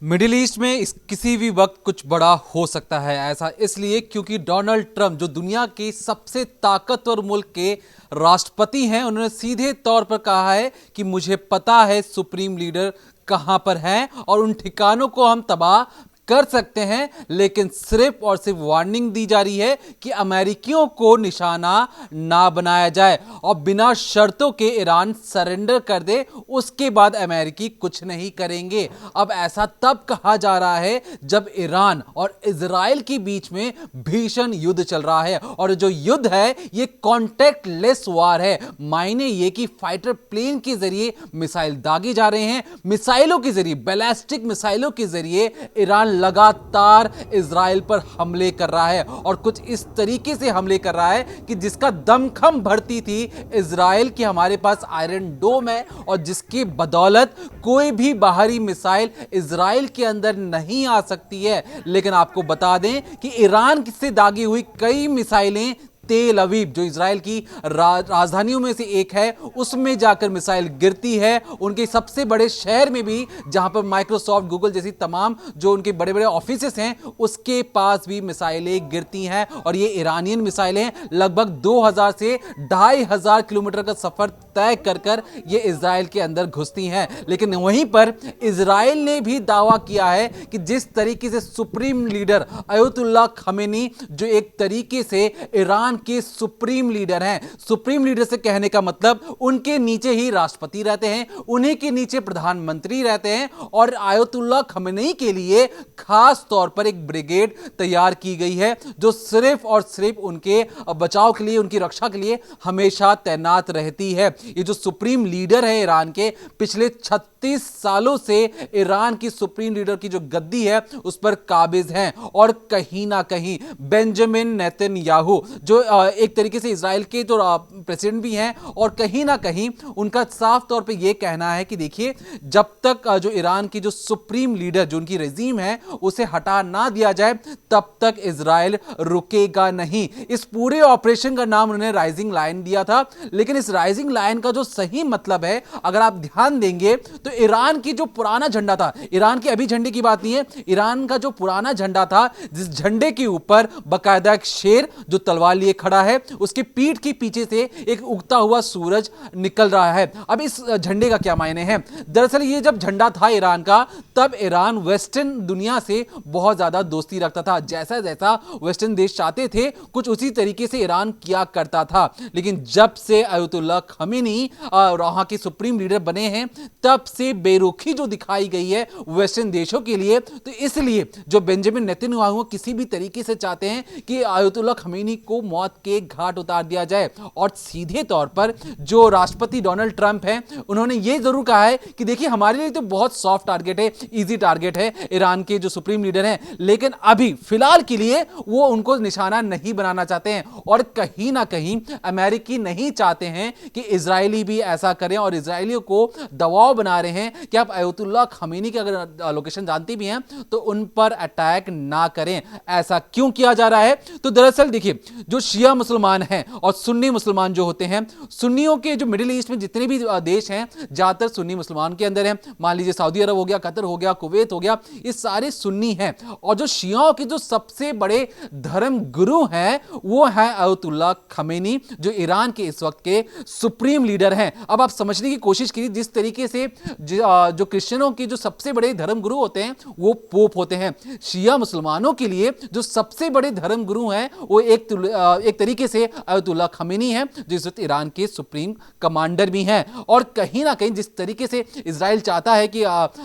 Middle east में किसी भी वक्त कुछ बड़ा हो सकता है। ऐसा इसलिए क्योंकि डोनाल्ड ट्रंप जो दुनिया के सबसे ताकतवर मुल्क के राष्ट्रपति हैं, उन्होंने सीधे तौर पर कहा है कि मुझे पता है सुप्रीम लीडर कहां पर हैं और उन ठिकानों को हम तबाह कर सकते हैं, लेकिन सिर्फ और सिर्फ वार्निंग दी जा रही है कि अमेरिकियों को निशाना ना बनाया जाए और बिना शर्तों के ईरान सरेंडर कर दे, उसके बाद अमेरिकी कुछ नहीं करेंगे। अब ऐसा तब कहा जा रहा है जब ईरान और इजराइल के बीच में भीषण युद्ध चल रहा है और जो युद्ध है ये कॉन्टैक्ट लेस वार है। मायने ये कि फाइटर प्लेन के जरिए मिसाइल दागे जा रहे हैं, मिसाइलों के जरिए, बैलिस्टिक मिसाइलों के जरिए ईरान लगातार इजराइल पर हमले कर रहा है और कुछ इस तरीके से हमले कर रहा है कि जिसका दमखम भरती थी इजराइल की हमारे पास आयरन डोम है और जिसकी बदौलत कोई भी बाहरी मिसाइल इजराइल के अंदर नहीं आ सकती है। लेकिन आपको बता दें कि ईरान से दागी हुई कई मिसाइलें तेल अवीव जो इजराइल की राजधानियों में से एक है उसमें जाकर मिसाइल गिरती है। उनके सबसे बड़े शहर में भी, जहां पर माइक्रोसॉफ्ट, गूगल जैसी तमाम जो उनके बड़े बड़े ऑफिसेस हैं, उसके पास भी मिसाइलें गिरती हैं और ये ईरानियन मिसाइलें लगभग 2000 से 2500 किलोमीटर का सफर तय कर कर ये इजराइल के अंदर घुसती हैं। लेकिन वहीं पर इजराइल ने भी दावा किया है कि जिस तरीके से सुप्रीम लीडर अयतुल्ला खमेनी, जो एक तरीके से ईरान के सुप्रीम लीडर हैं, सुप्रीम लीडर से कहने का मतलब उनके नीचे ही राष्ट्रपति रहते हैं, उन्हीं के नीचे प्रधानमंत्री रहते हैं और आयतुल्ला खमेनी के लिए खास तौर पर एक ब्रिगेड तैयार की गई है जो सिर्फ और सिर्फ उनके बचाव के लिए, उनकी रक्षा के लिए हमेशा तैनात रहती है। ये जो सुप्रीम लीडर है ईरान के, पिछले 36 सालों से ईरान की सुप्रीम लीडर की जो गद्दी है उस पर काबिज हैं और कहीं ना कहीं बेंजामिन नेतन्याहू जो एक तरीके से इजराइल के तो प्रेसिडेंट भी हैं और कहीं ना कहीं उनका साफ तौर पे यह कहना है कि देखिए, जब तक जो ईरान की जो सुप्रीम लीडर, जो उनकी रेजिम है, उसे हटा ना दिया जाए तब तक इजराइल रुकेगा नहीं। इस पूरे ऑपरेशन का नाम उन्होंने राइजिंग लायन दिया था, लेकिन इस राइजिंग लायन का जो सही मतलब है, अगर आप ध्यान देंगे तो ईरान की जो पुराना झंडा था, ईरान के अभी झंडे की बात नहीं है, ईरान का जो पुराना झंडा था, जिस झंडे के ऊपर बकायदा एक शेर जो तलवार लिए खड़ा है, उसके पीठ के पीछे से एक उगता हुआ सूरज निकल रहा है। अब इस झंडे का क्या मायने हैं? दरअसल ये जब झंडा था ईरान का, तब ईरान वेस्टर्न दुनिया से बहुत ज्यादा दोस्ती रखता था। जैसा जैसा वेस्टर्न देश चाहते थे, कुछ उसी तरीके से ईरान किया करता था। लेकिन जब से अयतुल्ला खमेनी वहां के सुप्रीम लीडर बने हैं, तब से बेरुखी जो दिखाई गई है वेस्टर्न देशों के लिए, तो इसलिए जो बेंजामिन नेतन्याहू किसी भी तरीके से चाहते हैं कि अयतुल्ला खमेनी को मौत के घाट उतार दिया जाए। और सीधे तौर पर जो राष्ट्रपति डोनाल्ड ट्रंप हैं, उन्होंने यह जरूर कहा है कि देखिए, हमारे लिए तो बहुत सॉफ्ट टारगेट है, इजी टारगेट है ईरान के जो सुप्रीम लीडर हैं, लेकिन अभी फिलहाल के लिए वो उनको निशाना नहीं बनाना चाहते हैं। और कहीं ना कहीं अमेरिकी नहीं चाहते हैं कि इजरायली भी ऐसा करें और इजरायलियों को दबाव बना रहे हैं कि आप अयतुल्ला खमेनी की अगर लोकेशन जानते भी हैं तो उन पर अटैक ना करें। ऐसा क्यों किया जा रहा है? तो दरअसल देखिए, जो शिया मुसलमान हैं और सुन्नी मुसलमान जो होते हैं, सुन्नियों के जो मिडिल ईस्ट में जितने भी देश हैं, ज्यादातर सुन्नी मुसलमान के अंदर हैं। मान लीजिए सऊदी अरब हो गया, कतर हो गया, कुवैत हो गया, ये सारे सुन्नी हैं। और जो शियाओं के जो सबसे बड़े धर्म गुरु हैं वो है अयतुल्ला खमेनी, जो ईरान के इस वक्त के सुप्रीम लीडर हैं। अब आप समझने की कोशिश कीजिए, जिस तरीके से जो क्रिश्चियनों के जो सबसे बड़े धर्म गुरु होते हैं वो पोप होते हैं, शिया मुसलमानों के लिए जो सबसे बड़े धर्म गुरु हैं वो एक तरीके से अयतुल्ला खमेनी है, जो इस वक्त ईरान के सुप्रीम कमांडर भी हैं। और कहीं ना कहीं जिस तरीके से इजराइल चाहता है कि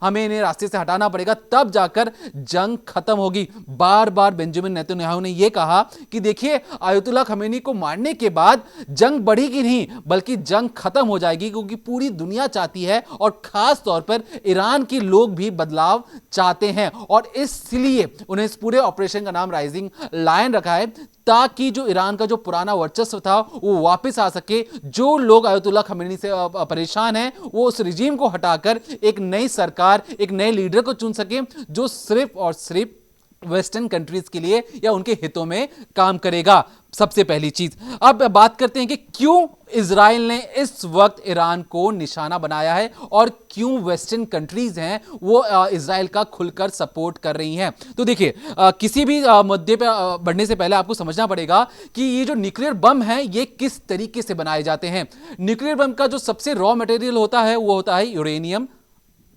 हमें इन्हें रास्ते से हटाना पड़ेगा, तब जाकर जंग खत्म होगी। बार बार बेंजामिन नेतन्याहू ने यह कहा कि देखिए, अयतुल्ला खमेनी को मारने के बाद जंग बढ़ेगी नहीं बल्कि जंग खत्म हो जाएगी, क्योंकि पूरी दुनिया चाहती है और खास तौर पर ईरान के लोग भी बदलाव चाहते हैं। और इसलिए उन्हें इस पूरे ऑपरेशन का नाम राइजिंग लायन रखा है, ताकि जो ईरान का जो पुराना वर्चस्व था वो वापस आ सके। जो लोग अयतुल्ला खमेनी से परेशान हैं, वो उस रिजीम को हटाकर एक नई सरकार, एक नए लीडर को चुन सके, जो सिर्फ और सिर्फ वेस्टर्न कंट्रीज के लिए या उनके हितों में काम करेगा। सबसे पहली चीज, अब बात करते हैं कि क्यों इजराइल ने इस वक्त ईरान को निशाना बनाया है और क्यों वेस्टर्न कंट्रीज हैं वो इजराइल का खुलकर सपोर्ट कर रही हैं। तो देखिए, किसी भी मुद्दे पर बढ़ने से पहले आपको समझना पड़ेगा कि ये जो न्यूक्लियर बम है ये किस तरीके से बनाए जाते हैं। न्यूक्लियर बम का जो सबसे रॉ मटेरियल होता है वो होता है यूरेनियम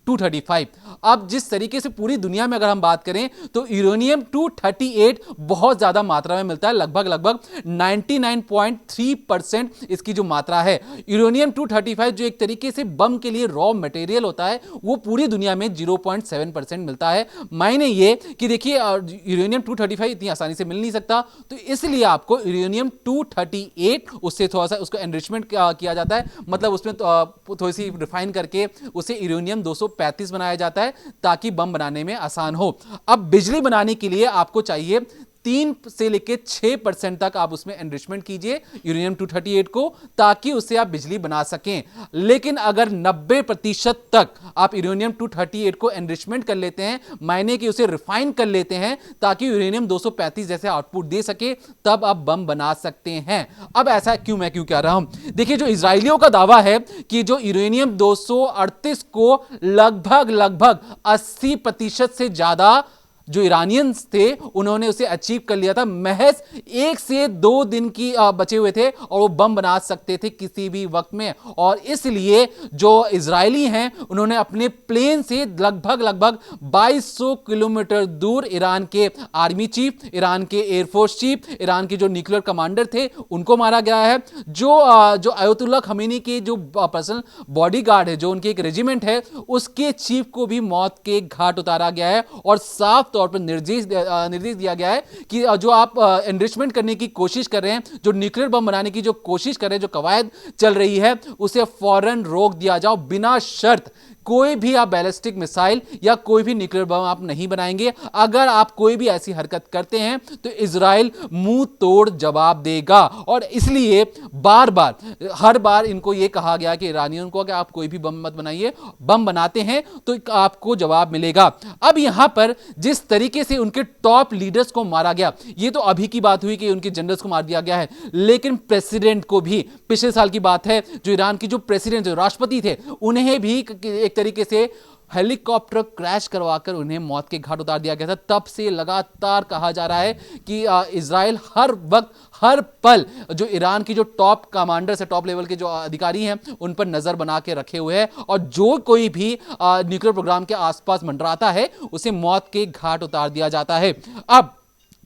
235। अब जिस तरीके से पूरी दुनिया में अगर हम बात करें तो यूरेनियम 238 बहुत ज्यादा मात्रा में मिलता है, लगभग 99.3% इसकी जो मात्रा है। यूरेनियम 235 जो एक तरीके से बम के लिए रॉ मटेरियल होता है वो पूरी दुनिया में 0.7% मिलता है। मायने ये कि देखिए, यूरेनियम 235 इतनी आसानी से मिल नहीं सकता, तो इसलिए आपको यूरेनियम 238 उससे थोड़ा सा उसको एनरिचमेंट किया जाता है, मतलब उसमें थोड़ी सी रिफाइन करके उसे यूरेनियम 235 बनाया जाता है ताकि बम बनाने में आसान हो। अब बिजली बनाने के लिए आपको चाहिए 3 से लेकर 6% तक आप उसमें एनरिचमेंट कीजिए यूरेनियम 238 को, ताकि उससे आप बिजली बना सकें। लेकिन अगर 90% तक आप यूरेनियम 238 को एनरिचमेंट कर लेते हैं, मायने कि उसे रिफाइन कर लेते हैं ताकि यूरेनियम 235 जैसे आउटपुट दे सके, तब आप बम बना सकते हैं। अब ऐसा मैं क्यों कह रहा हूं? देखिए, जो इजरायलियों का दावा है कि जो यूरेनियम 238 को लगभग 80% से ज्यादा जो ईरानियंस थे उन्होंने उसे अचीव कर लिया था, महज 1 से 2 दिन की बचे हुए थे और वो बम बना सकते थे किसी भी वक्त में। और इसलिए जो इजरायली हैं उन्होंने अपने प्लेन से लगभग 2200 किलोमीटर दूर ईरान के आर्मी चीफ, ईरान के एयरफोर्स चीफ, ईरान के जो न्यूक्लियर कमांडर थे उनको मारा गया है। जो अयतुल्ला खमीनी के जो पर्सनल बॉडीगार्ड है, जो उनके एक रेजिमेंट है, उसके चीफ को भी मौत के घाट उतारा गया है और साफ तौर पर निर्देश दिया गया है कि जो आप एनरिचमेंट करने की कोशिश कर रहे हैं, जो न्यूक्लियर बम बनाने की जो कोशिश कर रहे हैं, जो कवायद चल रही है, उसे फौरन रोक दिया जाओ। बिना शर्त कोई भी आप बैलिस्टिक मिसाइल या कोई भी न्यूक्लियर बम आप नहीं बनाएंगे। अगर आप कोई भी ऐसी हरकत करते हैं तो इजराइल मुंह तोड़ जवाब देगा। और इसलिए हर बार इनको यह कहा गया कि ईरानियों को कि आप कोई भी बम मत बनाइए, बम बनाते हैं तो आपको जवाब मिलेगा। अब यहां पर जिस तरीके से उनके टॉप लीडर्स को मारा गया, ये तो अभी की बात हुई कि उनके जनरल्स को मार दिया गया है, लेकिन प्रेसिडेंट को भी पिछले साल की बात है, जो ईरान की जो प्रेसिडेंट, जो राष्ट्रपति थे, उन्हें भी एक तरीके से हेलीकॉप्टर क्रैश करवाकर उन्हें मौत के घाट उतार दिया गया था। तब से लगातार कहा जा रहा है कि इजराइल हर वक्त हर पल जो ईरान की जो टॉप कमांडर्स है, टॉप लेवल के जो अधिकारी हैं, उन पर नजर बना के रखे हुए हैं और जो कोई भी न्यूक्लियर प्रोग्राम के आसपास मंडराता है उसे मौत के घाट उतार दिया जाता है। अब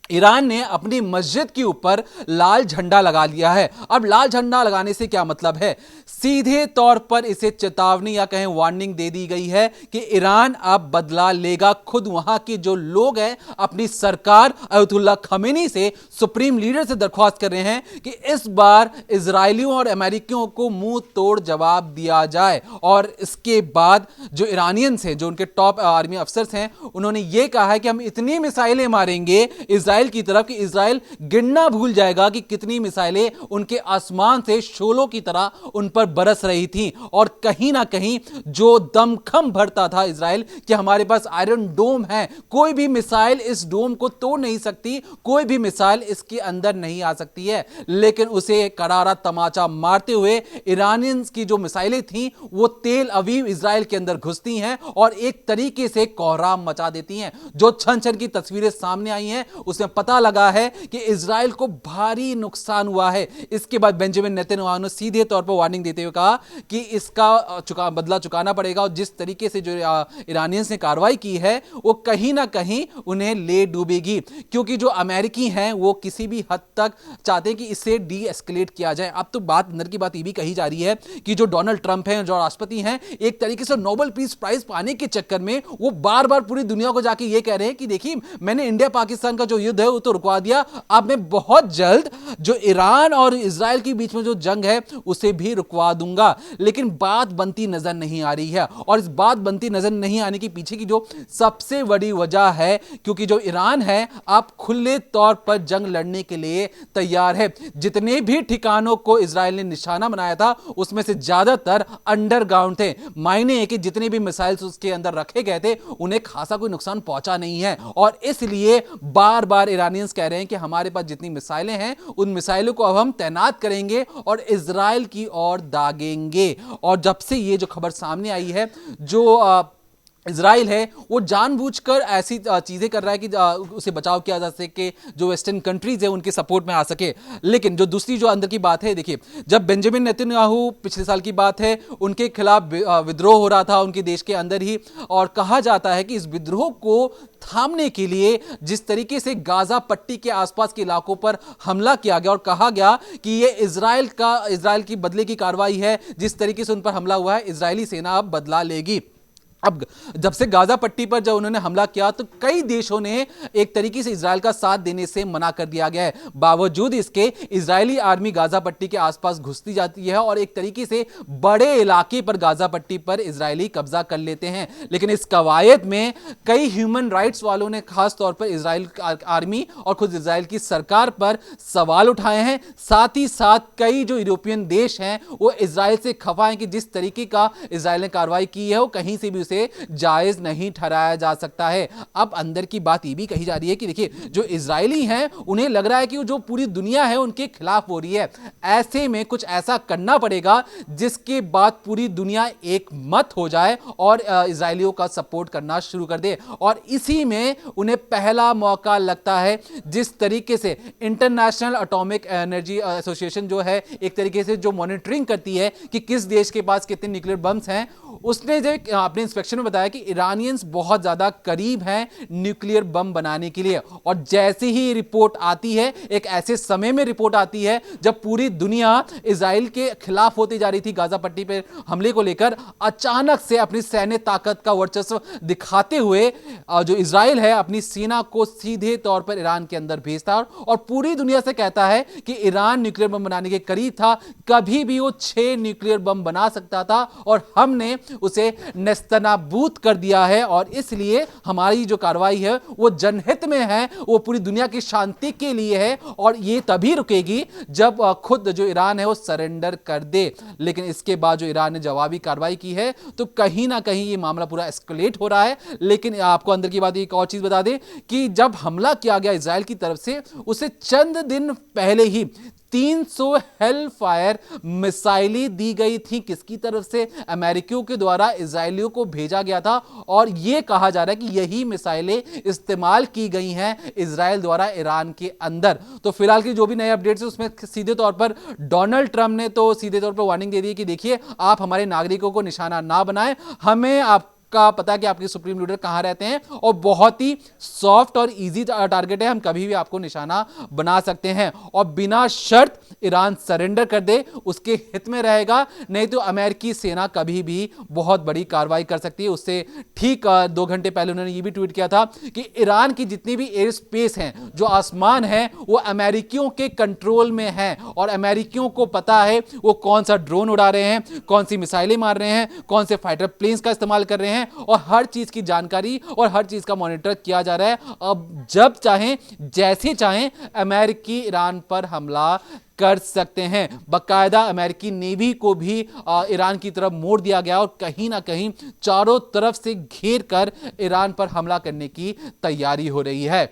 ईरान ने अपनी मस्जिद के ऊपर लाल झंडा लगा लिया है। अब लाल झंडा लगाने से क्या मतलब है? सीधे तौर पर इसे चेतावनी या कहें वार्निंग दे दी गई है कि ईरान अब बदला लेगा। खुद वहां के जो लोग हैं अपनी सरकार अयतुल्ला खमेनी से, सुप्रीम लीडर से दरख्वास्त कर रहे हैं कि इस बार इजरायलियों और अमेरिकियों को मुंह तोड़ जवाब दिया जाए। और इसके बाद जो ईरानियंस हैं, जो उनके टॉप आर्मी अफसर्स हैं, उन्होंने यह कहा है कि हम इतनी मिसाइलें मारेंगे इजराइल की तरफ कि इजराइल गिनना भूल जाएगा कि कितनी मिसाइलें उनके आसमान से शोलों की तरह उन पर बरस रही थी। और कहीं ना कहीं जो दमखम भरता था इजराइल कि हमारे पास आयरन डोम है, कोई भी मिसाइल इस डोम को तोड़ नहीं सकती, कोई भी मिसाइल इसके अंदर नहीं आ सकती है, लेकिन उसे करारा तमाचा मारते हुए ईरानियंस की जो मिसाइलें थी वो तेल अवीव इजराइल के अंदर घुसती हैं और एक तरीके से कोहराम मचा देती हैं। जो छन छन की तस्वीरें सामने आई हैं उसमें पता लगा है कि इजराइल को भारी नुकसान हुआ है। इसके बाद बेंजामिन नेतन्याहू ने सीधे तौर पर वार्निंग देते हुए कहा कि इसका बदला चुकाना पड़ेगा और जिस तरीके से जो ईरानियंस ने कार्रवाई की है वो कहीं ना कहीं उन्हें ले डूबेगी, क्योंकि जो अमेरिकी हैं वो किसी भी हद तक चाहते हैं कि इसे डी एस्केलेट किया जाए। अब तो अंदर की बात ये भी कही जा रही है कि जो डोनाल्ड ट्रंप हैं, जो राष्ट्रपति हैं, एक तरीके से नोबेल पीस प्राइज पाने के चक्कर में वो बार बार पूरी दुनिया को जाके ये कह रहे हैं कि देखिए, मैंने इंडिया पाकिस्तान का जो युद्ध युद्ध है वो तो रुकवा दिया, अब मैं बहुत जल्द जो ईरान और इजराइल के बीच में जो जंग है उसे भी रुकवा दूंगा। लेकिन बात बनती नजर नहीं आ रही है, और इस बात बनती नजर नहीं आने के पीछे की जो सबसे बड़ी वजह है, क्योंकि जो ईरान है अब खुले तौर पर जंग लड़ने के लिए तैयार है। जितने भी ठिकानों को इजराइल ने निशाना बनाया था उसमें से ज्यादातर अंडरग्राउंड थे। मायने है कि जितने भी मिसाइल्स उसके अंदर रखे गए थे उन्हें खासा कोई नुकसान पहुंचा नहीं है, और इसलिए बार बार ईरानियंस कह रहे हैं कि हमारे पास जितनी मिसाइलें हैं उन मिसाइलों को अब हम तैनात करेंगे और इजराइल की ओर दागेंगे। और जब से ये जो खबर सामने आई है, जो इजराइल है वो जानबूझकर ऐसी चीजें कर रहा है कि उसे बचाव किया जा सके, जो वेस्टर्न कंट्रीज है उनके सपोर्ट में आ सके। लेकिन जो दूसरी जो अंदर की बात है, देखिए जब बेंजामिन नेतन्याहू पिछले साल की बात है उनके खिलाफ विद्रोह हो रहा था उनके देश के अंदर ही, और कहा जाता है कि इस विद्रोह को थामने के लिए जिस तरीके से गाजा पट्टी के आसपास के इलाकों पर हमला किया गया और कहा गया कि यह इजराइल की बदले की कार्रवाई है, जिस तरीके से उन पर हमला हुआ है इजरायली सेना अब बदला लेगी। अब जब से गाजा पट्टी पर जब उन्होंने हमला किया तो कई देशों ने एक तरीके से इजराइल का साथ देने से मना कर दिया गया है। बावजूद इसके इजरायली आर्मी गाजा पट्टी के आसपास घुसती जाती है और एक तरीके से बड़े इलाके पर गाजा पट्टी पर इजरायली कब्जा कर लेते हैं। लेकिन इस कवायद में कई ह्यूमन राइट्स वालों ने खास तौर पर इजराइल आर्मी और खुद इजराइल की सरकार पर सवाल उठाए हैं। साथ ही साथ कई जो यूरोपियन देश हैं वो इजराइल से खफा हैं कि जिस तरीके का इजराइल ने कार्रवाई की है वो कहीं से भी उसे जायज नहीं ठहराया जा सकता है। अब अंदर की बात यह भी कही जा रही है कि देखिए जो इजरायली हैं उन्हें लग रहा है कि जो पूरी दुनिया है उनके खिलाफ हो रही है, ऐसे में कुछ ऐसा करना पड़ेगा जिसके बाद पूरी दुनिया एक मत हो जाए और इजरायलियों का सपोर्ट करना शुरू कर दे। और इसी में उन्हें पहला मौका लगता है। जिस तरीके से इंटरनेशनल एटॉमिक एनर्जी एसोसिएशन जो है एक तरीके से जो मॉनिटरिंग करती है कि किस देश के पास कितने न्यूक्लियर बम्स हैं, उसने जो अपने इंस्पेक्शन में बताया कि ईरानियंस बहुत ज्यादा करीब हैं न्यूक्लियर बम बनाने के लिए। और जैसे ही रिपोर्ट आती है, एक ऐसे समय में रिपोर्ट आती है जब पूरी दुनिया इजराइल के खिलाफ होती जा रही थी गाजा पट्टी पर हमले को लेकर, अचानक से अपनी सैन्य ताकत का वर्चस्व दिखाते हुए जो इजराइल है अपनी सेना को सीधे तौर पर ईरान के अंदर भेजता है और पूरी दुनिया से कहता है कि ईरान न्यूक्लियर बम बनाने के करीब था, कभी भी वो 6 न्यूक्लियर बम बना सकता था और हमने उसे नेस्तनाबूद कर दिया है। और इसलिए हमारी जो कार्रवाई है वो जनहित में है, वो पूरी दुनिया की शांति के लिए है और ये तभी रुकेगी जब खुद जो ईरान है वो सरेंडर कर दे। लेकिन इसके बाद जो ईरान ने जवाबी कार्रवाई की है तो कहीं ना कहीं ये मामला पूरा एस्केलेट हो रहा है। लेकिन आपको अंदर की बात एक और चीज बता दें कि जब हमला किया गया इजराइल की तरफ से उसे चंद दिन पहले ही 300 हेल फायर मिसाइलें दी गई थी। किसकी तरफ से? अमेरिकियों के द्वारा इजरायलियों को भेजा गया था और यह कहा जा रहा है कि यही मिसाइलें इस्तेमाल की गई हैं इजराइल द्वारा ईरान के अंदर। तो फिलहाल की जो भी नए अपडेट्स है उसमें सीधे तौर पर डोनाल्ड ट्रंप ने तो सीधे तौर पर वार्निंग दे दी है कि देखिए आप हमारे नागरिकों को निशाना ना बनाएं, हमें आप का पता है कि आपके सुप्रीम लीडर कहां रहते हैं और बहुत ही सॉफ्ट और इजी टारगेट है, हम कभी भी आपको निशाना बना सकते हैं और बिना शर्त ईरान सरेंडर कर दे उसके हित में रहेगा, नहीं तो अमेरिकी सेना कभी भी बहुत बड़ी कार्रवाई कर सकती है। उससे ठीक 2 घंटे पहले उन्होंने ये भी ट्वीट किया था कि ईरान की जितनी भी एयर स्पेस हैं, जो आसमान है, वो अमेरिकियों के कंट्रोल में है और अमेरिकियों को पता है वो कौन सा ड्रोन उड़ा रहे हैं, कौन सी मिसाइलें मार रहे हैं, कौन से फाइटर प्लेन्स का इस्तेमाल कर रहे हैं और हर चीज की जानकारी और हर चीज का मॉनिटर किया जा रहा है। अब जब चाहें जैसे चाहें अमेरिकी ईरान पर हमला कर सकते हैं। बाकायदा अमेरिकी नेवी को भी ईरान की तरफ मोड़ दिया गया और कहीं ना कहीं चारों तरफ से घेर कर ईरान पर हमला करने की तैयारी हो रही है।